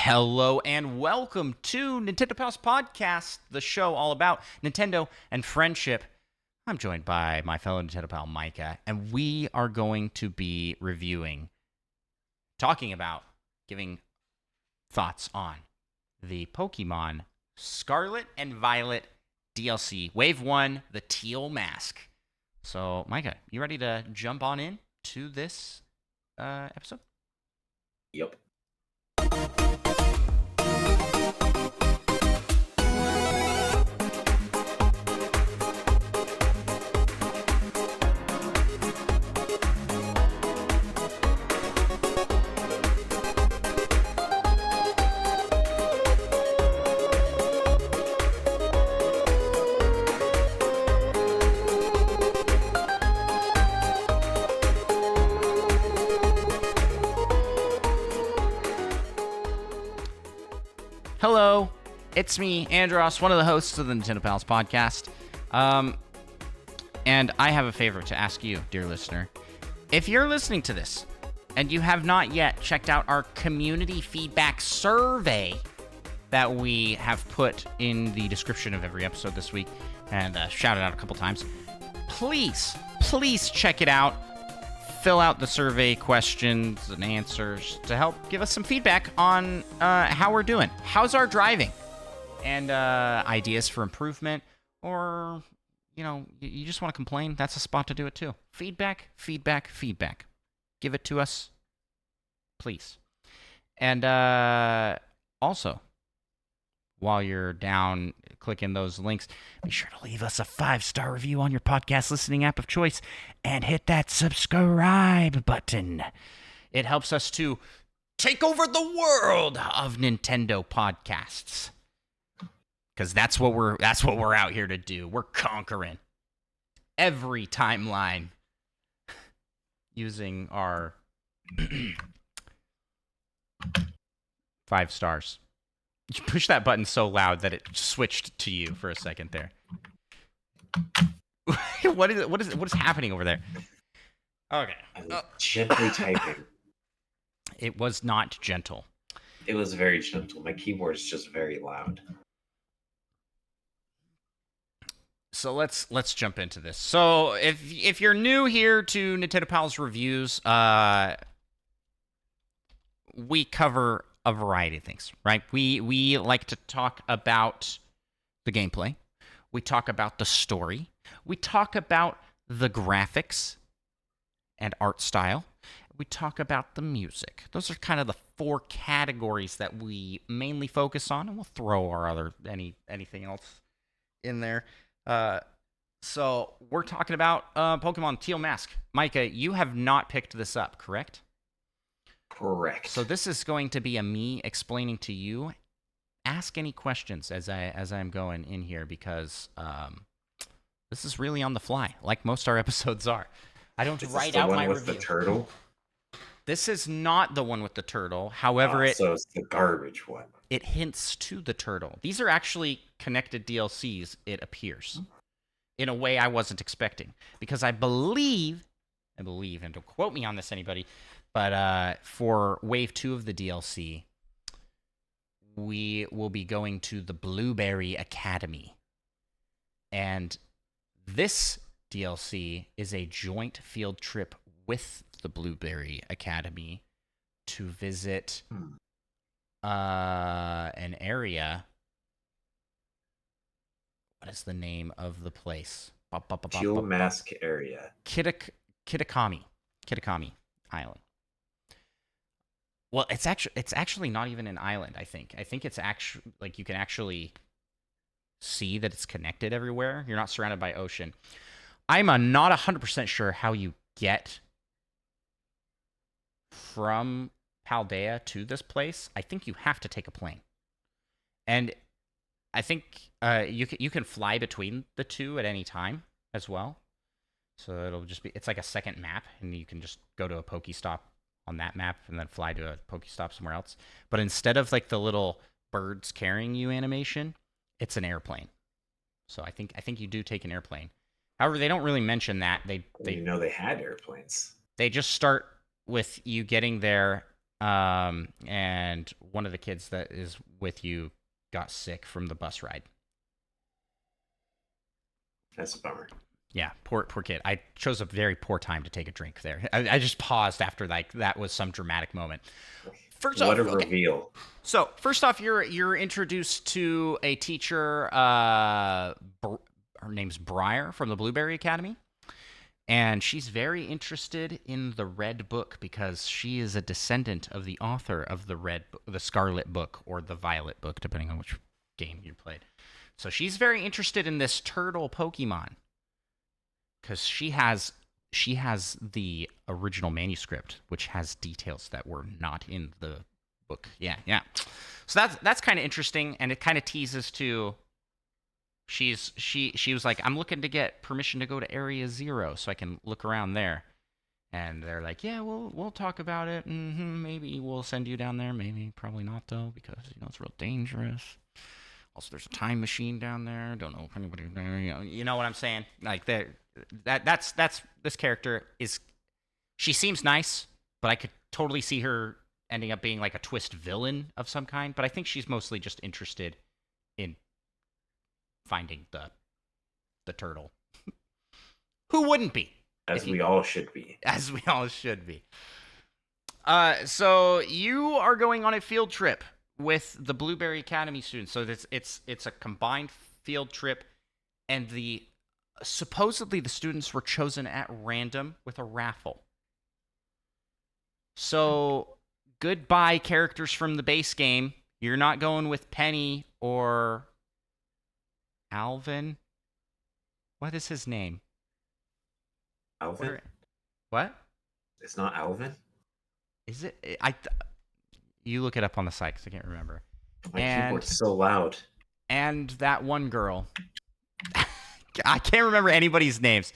Hello and welcome to Nintendo Pals Podcast, the show all about Nintendo and friendship. I'm joined by my fellow Nintendo pal Micah, and we are going to be talking about, giving thoughts on the Pokemon Scarlet and Violet DLC, Wave 1, the Teal Mask. So, Micah, you ready to jump on in to this episode? Yep. Hello, it's me, Andros, one of the hosts of the Nintendo Pals Podcast. And I have a favor to ask you, dear listener. If you're listening to this and you have not yet checked out our community feedback survey that we have put in the description of every episode this week and shouted out a couple times, please check it out. Fill out the survey questions and answers to help give us some feedback on how we're doing. How's our driving? And ideas for improvement. Or, you just want to complain. That's a spot to do it too. Feedback. Give it to us, please. And also, while you're down clicking those links, be sure to leave us a 5-star review on your podcast listening app of choice and hit that subscribe button. It helps us to take over the world of Nintendo podcasts. Because that's what we're out here to do. We're conquering every timeline using our 5 stars. You pushed that button so loud that it switched to you for a second there. What is happening over there? Okay. I was gently typing. It was not gentle. It was very gentle. My keyboard is just very loud. So let's jump into this. So if you're new here to Nintendo Pals Reviews, we cover a variety of things, right? We like to talk about the gameplay. We talk about the story. We talk about the graphics and art style. We talk about the music. Those are kind of the 4 categories that we mainly focus on, and we'll throw our anything else in there. So we're talking about Pokemon Teal Mask. Micah, you have not picked this up, correct? Correct. So this is going to be me explaining to you. Ask any questions as I'm going in here, because this is really on the fly, like most our episodes are. I don't write out my review. Is this the one with the turtle? This is not the one with the turtle. However, so it's the garbage one. It hints to the turtle. These are actually connected DLCs, it appears, in a way I wasn't expecting. Because I believe, and don't quote me on this, anybody, but for Wave 2 of the DLC, we will be going to the Blueberry Academy. And this DLC is a joint field trip with the Blueberry Academy to visit an area. What is the name of the place? Teal Mask area. Kitakami Island. Well, it's actually not even an island, I think. I think it's actually, like, you can actually see that it's connected everywhere. You're not surrounded by ocean. I'm not 100% sure how you get from Paldea to this place. I think you have to take a plane. And I think you can fly between the two at any time as well. So it'll just be, it's like a second map, and you can just go to a Pokestop on that map and then fly to a Pokestop somewhere else. But instead of like the little birds carrying you animation, it's an airplane. So I think you do take an airplane. However, they don't really mention that. They they had airplanes. They just start with you getting there And one of the kids that is with you got sick from the bus ride. That's a bummer. Yeah, poor kid. I chose a very poor time to take a drink there. I just paused after like that was some dramatic moment. First What off, a okay. reveal. So first off, you're introduced to a teacher. Her name's Briar from the Blueberry Academy, and she's very interested in the Red Book because she is a descendant of the author of the Scarlet Book or the Violet Book, depending on which game you played. So she's very interested in this turtle Pokemon because she has the original manuscript, which has details that were not in the book. Yeah. So that's kind of interesting, and it kind of teases to. She was like, I'm looking to get permission to go to Area 0 so I can look around there. And they're like, yeah, we'll talk about it. Maybe we'll send you down there. Maybe, probably not though, because it's real dangerous. Also, there's a time machine down there. Don't know if anybody there. You know what I'm saying? Like that's this character is. She seems nice, but I could totally see her ending up being like a twist villain of some kind. But I think she's mostly just interested in finding the turtle. Who wouldn't be? As we all should be. As we all should be. So you are going on a field trip with the Blueberry Academy students. So it's a combined field trip, and supposedly the students were chosen at random with a raffle. So goodbye characters from the base game. You're not going with Penny or Alvin. What is his name? Alvin? What? It's not Alvin? Is it? You look it up on the site because I can't remember. My keyboard's so loud. And that one girl. I can't remember anybody's names.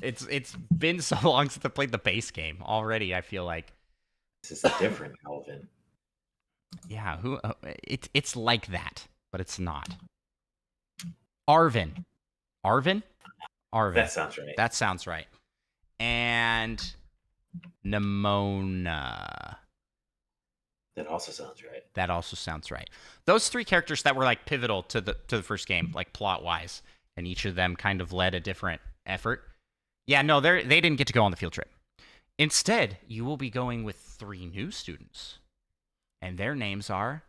It's been so long since I played the base game already. I feel like this is a different Alvin. Yeah, who? It's like that, but it's not. Arvin. That sounds right. That sounds right. And Nimona. That also sounds right. That also sounds right. Those three characters that were like pivotal to the first game, like plot wise, and each of them kind of led a different effort. Yeah, no, they didn't get to go on the field trip. Instead, you will be going with 3 new students, and their names are.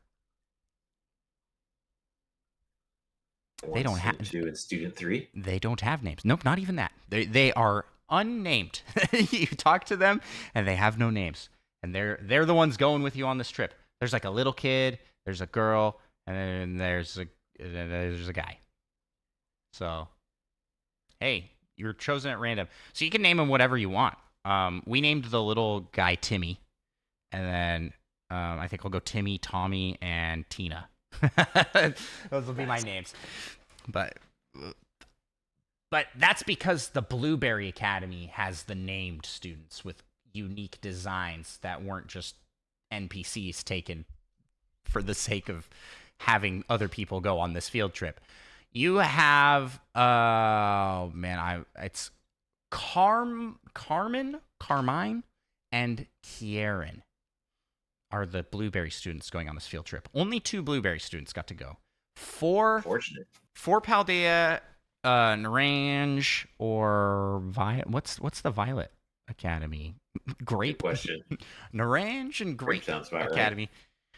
They don't have. Student 2 and Student 3. They don't have names. Nope, not even that. They are unnamed. You talk to them, and they have no names. And they're the ones going with you on this trip. There's like a little kid, there's a girl, and then there's a guy. So, hey, you're chosen at random. So you can name them whatever you want. We named the little guy Timmy, and then I think we'll go Timmy, Tommy, and Tina. Those will be my names. But that's because the Blueberry Academy has the named students with unique designs that weren't just NPCs taken for the sake of having other people go on this field trip. You have it's Carmine, and Kieran are the Blueberry students going on this field trip. Only 2 Blueberry students got to go. 4 Fortunate. 4 Paldea, Naranj, or Violet. What's the Violet Academy? Grape. Good question. Naranj and Grape sounds about Academy. Right.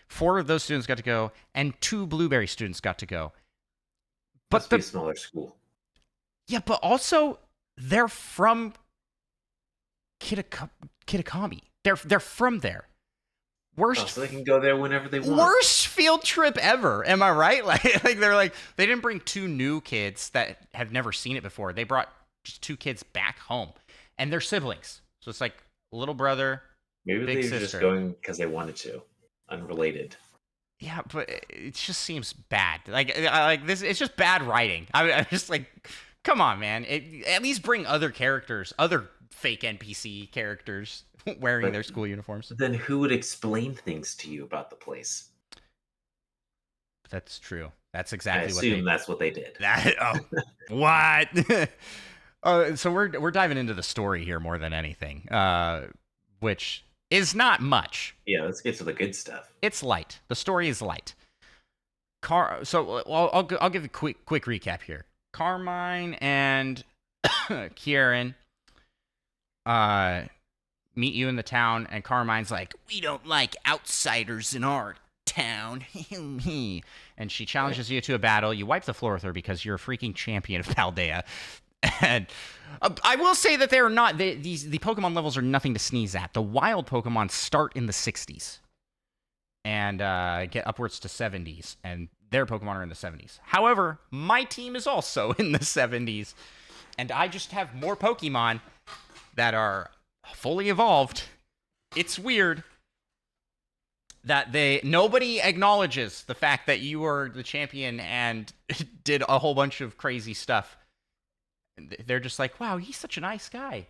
4 of those students got to go, and 2 Blueberry students got to go. But Must be a smaller school. Yeah, but also they're from Kitakami. They're from there. So they can go there whenever they want. Worst field trip ever. Am I right? Like they didn't bring 2 new kids that have never seen it before. They brought just 2 kids back home, and they're siblings. So it's like little brother, maybe big they were sister. just going because they wanted to, unrelated. Yeah, but it just seems bad. Like this, it's just bad writing. I'm just like, come on, man. At least bring other characters, other fake NPC characters wearing their school uniforms. Then who would explain things to you about the place? That's true. That's exactly that's what they did. What? So we're diving into the story here more than anything. Which is not much. Yeah, let's get to the good stuff. It's light. The story is light. So I'll give a quick recap here. Carmine and Kieran meet you in the town, and Carmine's like, "We don't like outsiders in our town." And she challenges you to a battle. You wipe the floor with her because you're a freaking champion of Paldea. And I will say that they're not. The Pokemon levels are nothing to sneeze at. The wild Pokemon start in the 60s and get upwards to 70s, and their Pokemon are in the 70s. However, my team is also in the 70s, and I just have more Pokemon that are fully evolved. It's weird that nobody acknowledges the fact that you were the champion and did a whole bunch of crazy stuff. They're just like, wow, he's such a nice guy.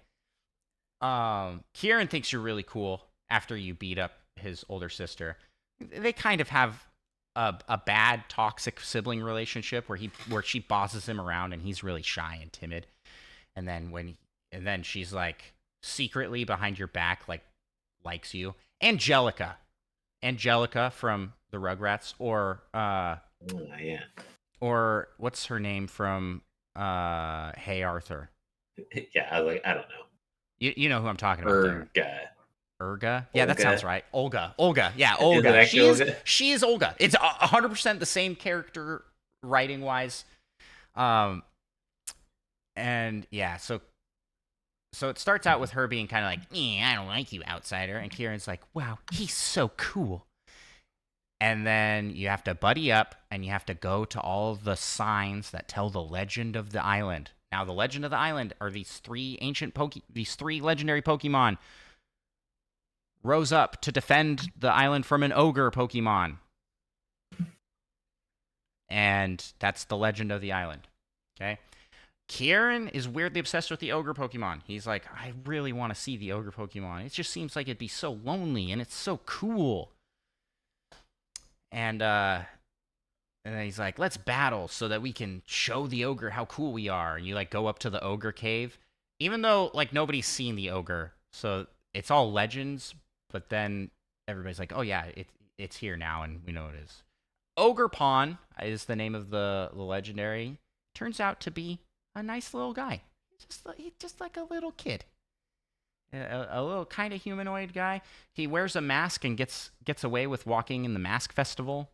Kieran thinks you're really cool after you beat up his older sister. They kind of have a bad, toxic sibling relationship where she bosses him around and he's really shy and timid. And then she's like secretly behind your back, like likes you. Angelica from the Rugrats, or yeah, or what's her name from Hey Arthur? Yeah, I don't know. You know who I'm talking about there. Urga? Yeah, that sounds right. Olga. Yeah, Olga. She is Olga. It's 100% the same character writing wise. And yeah, so it starts out with her being kind of like, I don't like you, outsider. And Kieran's like, wow, he's so cool. And then you have to buddy up, and you have to go to all the signs that tell the legend of the island. Now, the legend of the island are these three legendary Pokemon rose up to defend the island from an ogre Pokemon. And that's the legend of the island. Okay? Kieran is weirdly obsessed with the ogre Pokemon. He's like, I really want to see the ogre Pokemon. It just seems like it'd be so lonely, and it's so cool. And then he's like, let's battle so that we can show the ogre how cool we are. And you like go up to the ogre cave, even though like nobody's seen the ogre, so it's all legends. But then everybody's like, oh yeah, it's here now, and we know it is. Ogre Pawn is the name of the legendary. Turns out to be a nice little guy. He's just like a little kid. A little kind of humanoid guy. He wears a mask and gets away with walking in the mask festival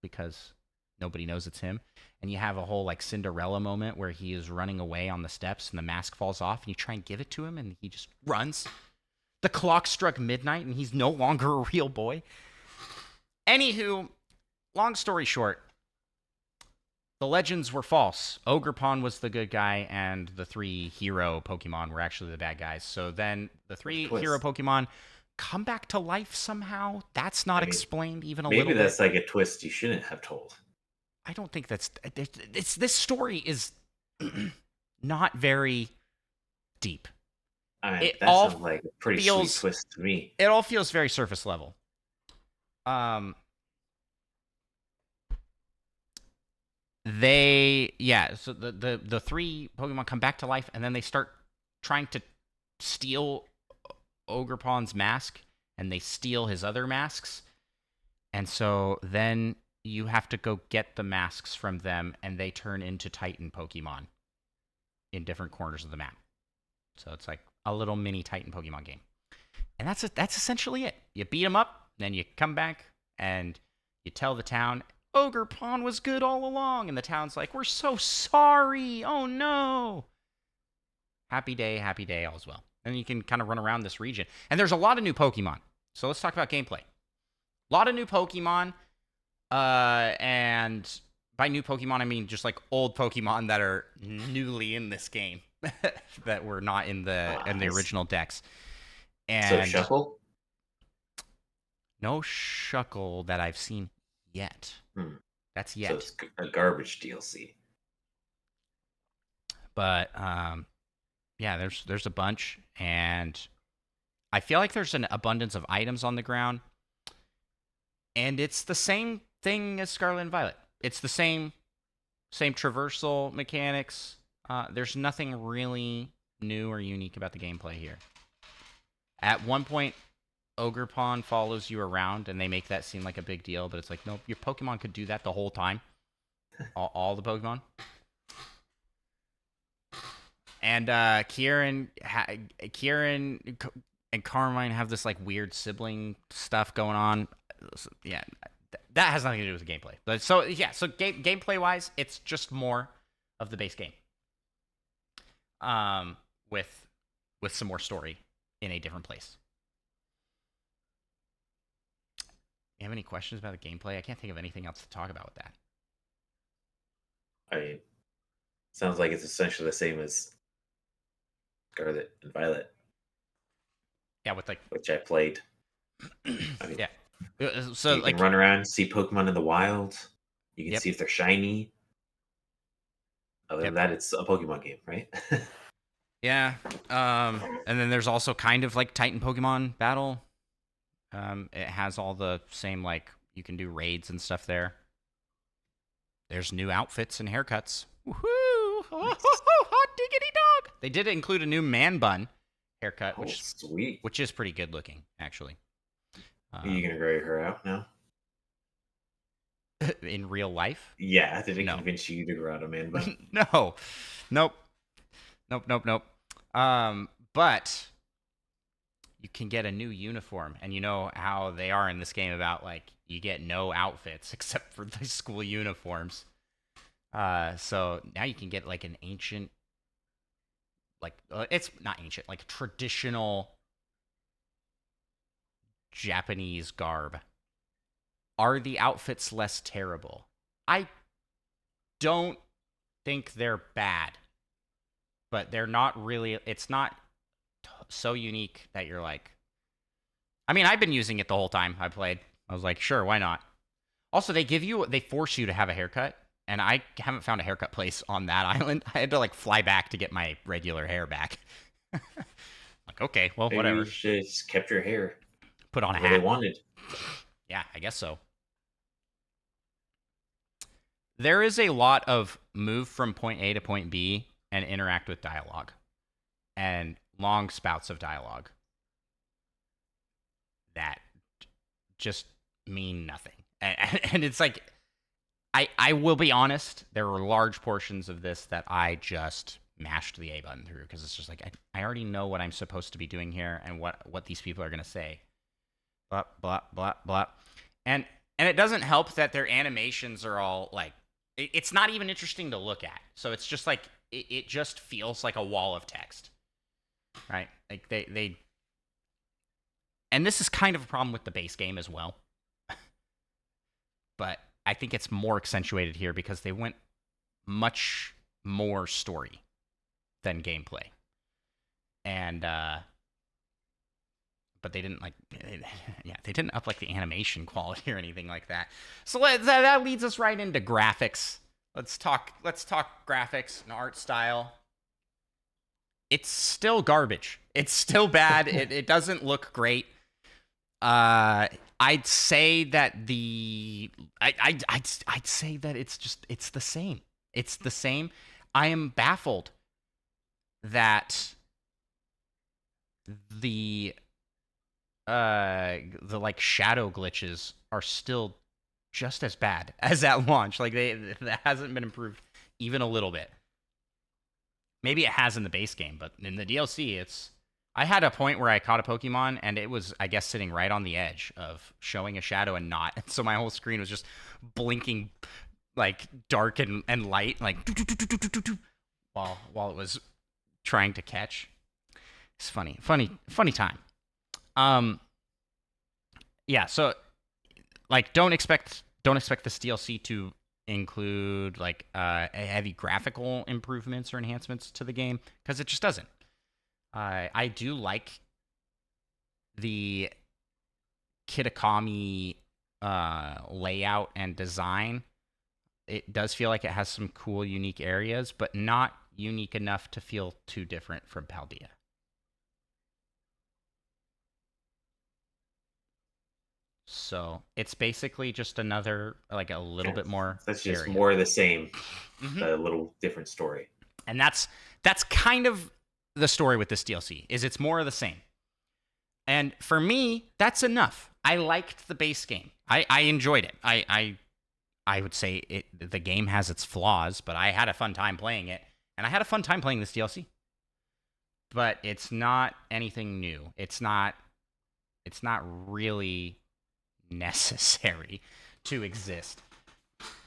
because nobody knows it's him. And you have a whole like Cinderella moment where he is running away on the steps and the mask falls off, and you try and give it to him and he just runs. The clock struck midnight and he's no longer a real boy. Anywho, long story short, the legends were false. Ogerpon was the good guy, and the three hero Pokemon were actually the bad guys. So then the three hero Pokemon come back to life somehow. That's not explained even a little bit. Maybe that's like a twist you shouldn't have told. I don't think that's... This story is not very deep. That sounds like a pretty sweet twist to me. It all feels very surface level. So the three Pokemon come back to life, and then they start trying to steal Ogerpon's mask, and they steal his other masks. And so then you have to go get the masks from them, and they turn into Titan Pokemon in different corners of the map. So it's like a little mini Titan Pokemon game. And that's essentially it. You beat them up, then you come back, and you tell the town, Ogerpon was good all along. And the town's like, we're so sorry. Oh, no. Happy day, all's well. And you can kind of run around this region. And there's a lot of new Pokemon. So let's talk about gameplay. A lot of new Pokemon. And by new Pokemon, I mean just like old Pokemon that are newly in this game. That were not in the original decks. And so Shuckle? No Shuckle that I've seen yet. That's yet. So it's a garbage DLC. But yeah, there's a bunch, and I feel like there's an abundance of items on the ground, and it's the same thing as Scarlet and Violet. It's the same traversal mechanics. There's nothing really new or unique about the gameplay here. At one point, Ogerpon follows you around, and they make that seem like a big deal, but it's like, nope, your Pokemon could do that the whole time. All the Pokemon. And Kieran and Carmine have this like weird sibling stuff going on. Yeah, that has nothing to do with the gameplay. But so gameplay wise, it's just more of the base game. With some more story in a different place. You have any questions about the gameplay? I can't think of anything else to talk about with that. I mean, sounds like it's essentially the same as Scarlet and Violet. Yeah, with like which I played. I mean, yeah. So you like, can run around, see Pokemon in the wild. You can yep. see if they're shiny. Other than that, it's a Pokemon game, right? Yeah. And then there's also kind of like Titan Pokemon battle. It has all the same, like, you can do raids and stuff there. There's new outfits and haircuts. Woohoo! Oh, hot diggity dog! They did include a new man bun haircut, sweet. Which is pretty good looking, actually. Are you gonna grow your hair out now? In real life? Yeah, did it convince you to grow out a man bun? No. Nope. But you can get a new uniform, and you know how they are in this game about, like, you get no outfits except for the school uniforms. So now you can get, like, an ancient, like, it's not ancient, like, traditional Japanese garb. Are the outfits less terrible? I don't think they're bad, but they're not really, it's not so unique that you're like, I mean, I've been using it the whole time I played. I was like, sure, why not? Also, they force you to have a haircut, and I haven't found a haircut place on that island. I had to like fly back to get my regular hair back. Like, okay, well, Maybe whatever. You should have just kept your hair. Put on a hat. They wanted. Yeah, I guess so. There is a lot of move from point A to point B and interact with dialogue, and long spouts of dialogue that just mean nothing. And it's like, I will be honest, there were large portions of this that I just mashed the A button through, because it's just like, I already know what I'm supposed to be doing here and what these people are going to say. Blah, blah, blah, blah. And it doesn't help that their animations are all like, it's not even interesting to look at. So it's just like, it just feels like a wall of text. Right? Like they and this is kind of a problem with the base game as well. But I think it's more accentuated here because they went much more story than gameplay. And but they didn't they didn't up like the animation quality or anything like that. So that leads us right into graphics. Let's talk graphics and art style. It's still garbage. It's still bad. It doesn't look great. I'd say that I'd say that it's the same. It's the same. I am baffled that the like shadow glitches are still just as bad as at launch. Like that hasn't been improved even a little bit. Maybe it has in the base game, but in the DLC, I had a point where I caught a Pokemon, and it was, I guess, sitting right on the edge of showing a shadow and not. And so my whole screen was just blinking, like, dark and light, like, while it was trying to catch. It's funny time. Yeah, so, like, don't expect this DLC to include like heavy graphical improvements or enhancements to the game, because it just doesn't. I do like the Kitakami layout and design. It does feel like it has some cool, unique areas, but not unique enough to feel too different from Paldea. So it's basically just another, like, a little bit more. That's just more of the same, a little different story. And that's kind of the story with this DLC. Is it's more of the same. And for me, that's enough. I liked the base game. I enjoyed it. I would say the game has its flaws, but I had a fun time playing it, and I had a fun time playing this DLC. But it's not anything new. It's not really necessary to exist.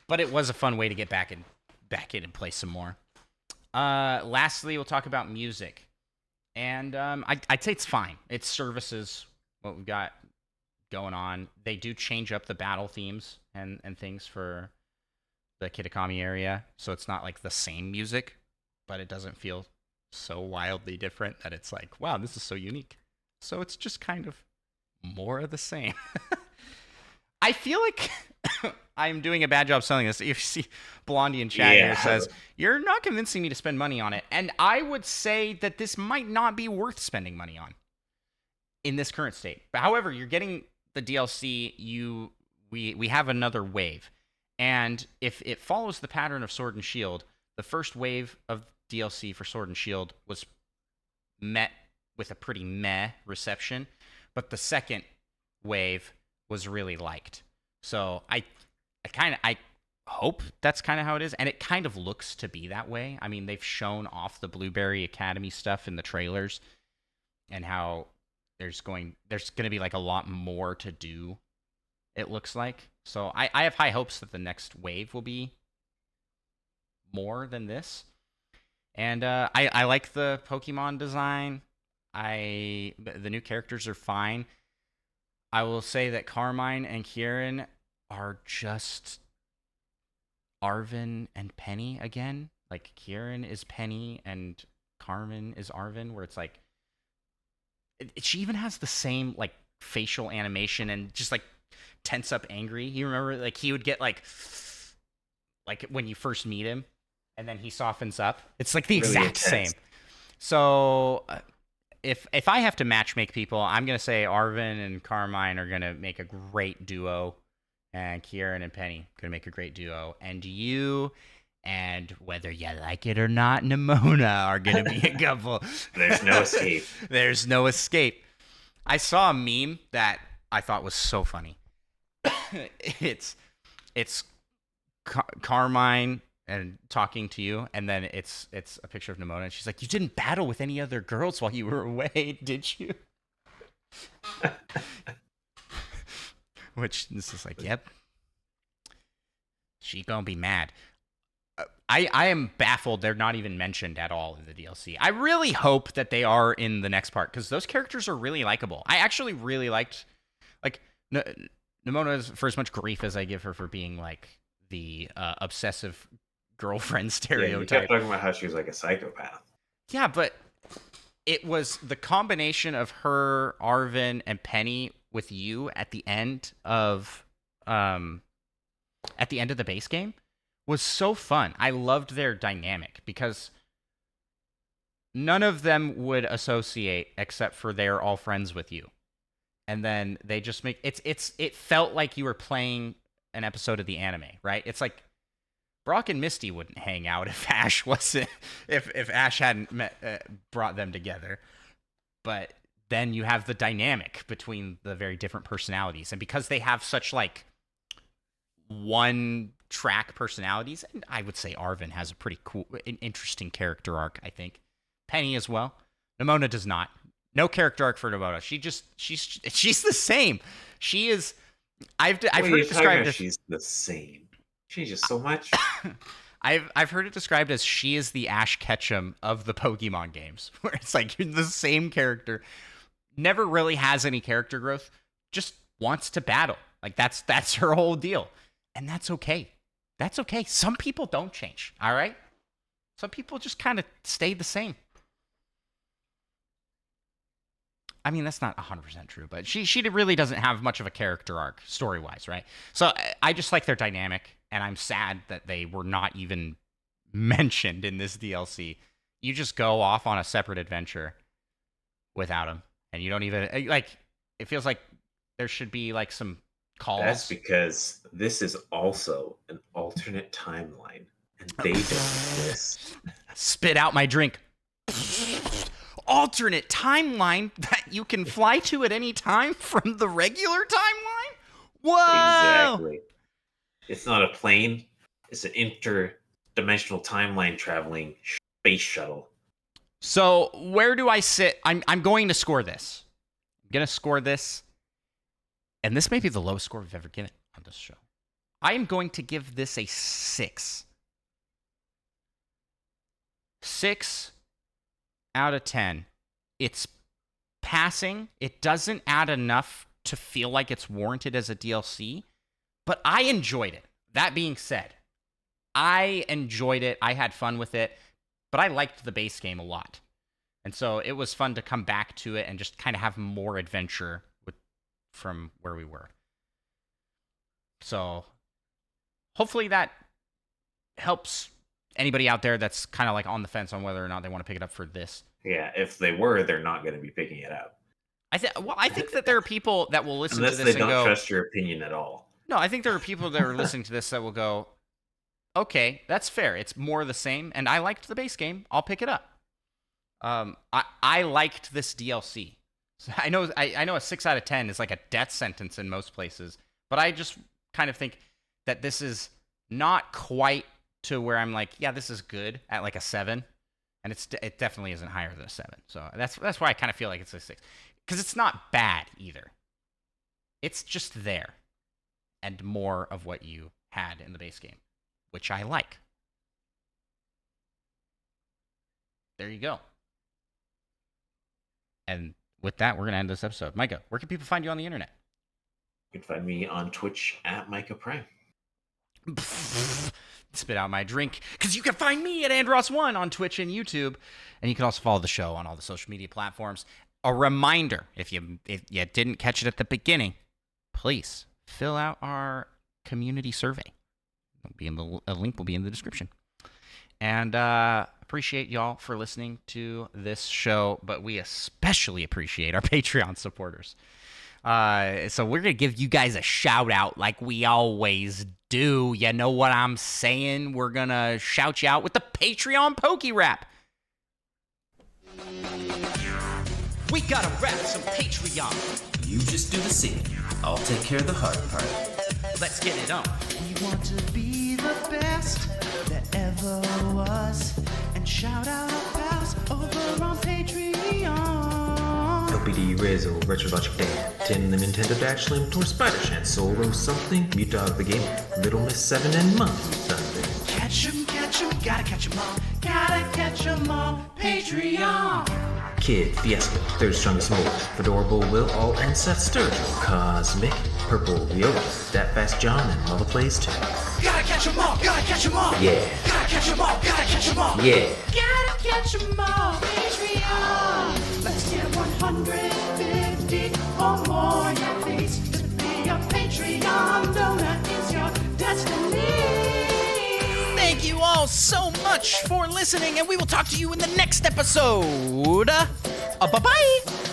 But it was a fun way to get back in and play some more. Lastly, we'll talk about music. And I'd say it's fine. It services what we've got going on. They do change up the battle themes and things for the Kitakami area, so it's not like the same music, but it doesn't feel so wildly different that it's like, wow, this is so unique. So it's just kind of more of the same. I feel like I'm doing a bad job selling this. If you see Blondie in chat here says, you're not convincing me to spend money on it. And I would say that this might not be worth spending money on in this current state. But however, you're getting the DLC, we have another wave. And if it follows the pattern of Sword and Shield, the first wave of DLC for Sword and Shield was met with a pretty meh reception, but the second wave was really liked. So I hope that's kind of how it is, and it kind of looks to be that way. I mean, they've shown off the Blueberry Academy stuff in the trailers, and how there's going to be like a lot more to do, it looks like. So I have high hopes that the next wave will be more than this. And I like the Pokemon design. The new characters are fine. I will say that Carmine and Kieran are just Arven and Penny again. Like, Kieran is Penny and Carmen is Arven, where it's like she even has the same like facial animation and just like tense up angry. You remember, like, he would get like when you first meet him, and then he softens up. It's like the Really exact intense. same. So if I have to match make people, I'm gonna say Arven and Carmine are gonna make a great duo, and Kieran and Penny gonna make a great duo, and you, and whether you like it or not, Nimona are gonna be a couple. There's no escape. There's no escape. I saw a meme that I thought was so funny. it's Carmine and talking to you, and then it's a picture of Nimona, and she's like, "You didn't battle with any other girls while you were away, did you?" Which this is like, yep, she gonna be mad. I am baffled they're not even mentioned at all in the DLC. I really hope that they are in the next part, because those characters are really likable. I actually really liked, like, Nimona, for as much grief as I give her for being like the obsessive girlfriend stereotype. Yeah, you kept talking about how she was like a psychopath. Yeah, but it was the combination of her, Arven, and Penny with you at the end of the base game was so fun. I loved their dynamic, because none of them would associate except for they're all friends with you. And then they just make it felt like you were playing an episode of the anime, right? It's like Brock and Misty wouldn't hang out if Ash wasn't if Ash hadn't brought them together. But then you have the dynamic between the very different personalities, and because they have such like one track personalities, and I would say Arven has a pretty cool, interesting character arc. I think Penny as well. Nimona does not. No character arc for Nimona. She's the same. She is. I've heard it described as she's the same. She's just so much. I've heard it described as she is the Ash Ketchum of the Pokemon games, where it's like you're the same character, never really has any character growth, just wants to battle. Like that's her whole deal, and that's okay. That's okay. Some people don't change. All right. Some people just kind of stay the same. I mean, that's not 100% true, but she really doesn't have much of a character arc story-wise, right? So I just like their dynamic, and I'm sad that they were not even mentioned in this DLC. You just go off on a separate adventure without them, and you don't even, like, it feels like there should be, like, some calls. That's because this is also an alternate timeline, and they don't exist. Spit out my drink. alternate timeline that you can fly to at any time from the regular timeline? Whoa! Exactly. It's not a plane. It's an interdimensional timeline traveling space shuttle. So where do I sit? I'm going to score this. I'm going to score this. And this may be the lowest score we've ever given on this show. I am going to give this a 6. 6 out of 10. It's passing. It doesn't add enough to feel like it's warranted as a DLC, but I enjoyed it. That being said, I enjoyed it. I had fun with it, but I liked the base game a lot. And so it was fun to come back to it and just kind of have more adventure from where we were. So hopefully that helps anybody out there that's kind of like on the fence on whether or not they want to pick it up for this. Yeah, if they were, they're not going to be picking it up. I think that there are people that will listen Unless to this they and don't go, trust your opinion at all. No, I think there are people that are listening to this that will go, okay, that's fair. It's more of the same, and I liked the base game. I'll pick it up. I liked this DLC. So I know a 6 out of 10 is like a death sentence in most places, but I just kind of think that this is not quite to where I'm like, yeah, this is good at like a 7, and it definitely isn't higher than a 7. So that's why I kind of feel like it's a 6, because it's not bad either. It's just there, and more of what you had in the base game, which I like. There you go. And with that, we're going to end this episode. Micah, where can people find you on the internet? You can find me on Twitch at Micah Prime. Spit out my drink, because you can find me at Andros1 on Twitch and YouTube. And you can also follow the show on all the social media platforms. A reminder, if you didn't catch it at the beginning, please fill out our community survey. A link will be in the description. And appreciate y'all for listening to this show, but we especially appreciate our Patreon supporters. So we're going to give you guys a shout out like we always do. You know what I'm saying? We're going to shout you out with the Patreon Poke Rap. We got to rap some Patreon. You just do the singing. I'll take care of the hard part. Let's get it on. We want to be the best that ever was. And shout out our pals over on Patreon. LPD, Rizzo, Retrologic Dan, Tin, the Nintendo Dash Slim, Tor Spider Shan, Solo something, Mute Dog the Gamer, Little Miss 7, and Monkey Thunder. Catch 'em, gotta catch 'em all. Gotta catch 'em all. Patreon. Kid, Fiesta, Third Strongest Mold, Fedorable, Will, All, and Seth Sturgill, Cosmic, Purple, Viola, That Fast John, and Mother Plays 2. Gotta catch 'em all. Gotta catch 'em all. Yeah. Gotta catch 'em all. Gotta catch 'em all. Yeah. Gotta catch 'em all. Patreon. Let's get 150 or more, yeah, please. To be a Patreon donor is your destiny. Thank you all so much for listening, and we will talk to you in the next episode. Bye-bye.